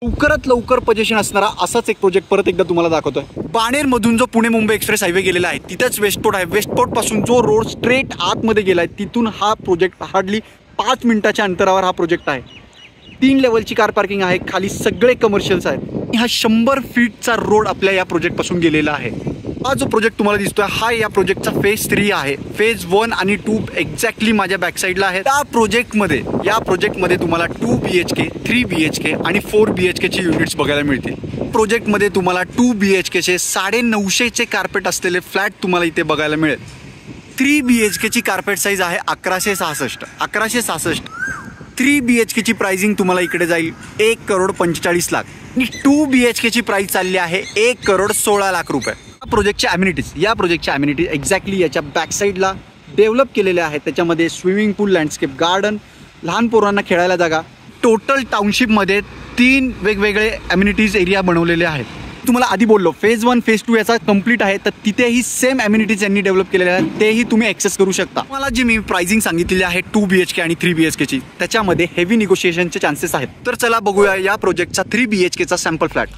लवकरात लवकर पोझिशन असणारा असाच एक प्रोजेक्ट परत एकदा तुम्हाला दाखवतोय। बाणेर मधून जो पुणे मुंबई एक्सप्रेस हायवे गेलेला आहे तिथेच वेस्टपोर्ट आहे। वेस्टपोर्ट पासून जो रोड स्ट्रेट आतमध्ये गेलाय तिथून हा प्रोजेक्ट हार्डली 5 मिनिटाच्या अंतरावर हा प्रोजेक्ट आहे। 3 लेवलची कार पार्किंग आहे, खाली सगळे कमर्शियल्स आहेत। हा 100 फीटचा रोड आपल्या या प्रोजेक्ट पासून गेलेला आहे। हा जो प्रोजेक्ट तुम्हाला दिसतोय हा या प्रोजेक्टचा फेज 3 आहे। फेज 1 आणि 2 एक्झॅक्टली माझ्या बॅक साईडला आहे। या प्रोजेक्टमध्ये तुम्हाला 2 BHK, 3 BHK आणि 4 BHK चे युनिट्स बघायला मिळतील। प्रोजेक्टमध्ये तुम्हाला 2 BHK चे 950 कार्पेट असलेले फ्लॅट तुम्हाला इथे बघायला मिळेल। 3 BHK ची कार्पेट साईज आहे 1166। 3 BHK ची प्राइसिंग तुम्हाला इकडे जाईल 1,45,00,000 आणि 2 BHK ची प्राइस चालली आहे 1,16,00,000 रुपये। या प्रोजेक्टच्या अम्युनिटीज एक्झॅक्टली याच्या बॅक साईडला डेव्हलप केलेल्या आहेत। त्याच्यामध्ये स्विमिंग पूल, लँडस्केप गार्डन, लहान पोरांना खेळायला जागा, टोटल टाउनशिपमध्ये 3 वेगवेगळे अम्युनिटीज एरिया बनवलेले आहेत। तुम्हाला आधी बोललो फेज 1 फेज 2 याचा कंप्लीट आहे, तर तिथेही सेम अम्युनिटीज यांनी डेव्हलप केलेले आहेत, तेही तुम्ही ॲक्सेस करू शकता। मला जी मी प्राइसिंग सांगितलेली आहे 2 BHK आणि 3 BHK ची, त्याच्यामध्ये हेवी निगोशिएशनचे चान्सेस आहेत। तर चला बघूया या प्रोजेक्टचा 3 BHK चा सॅम्पल फ्लॅट।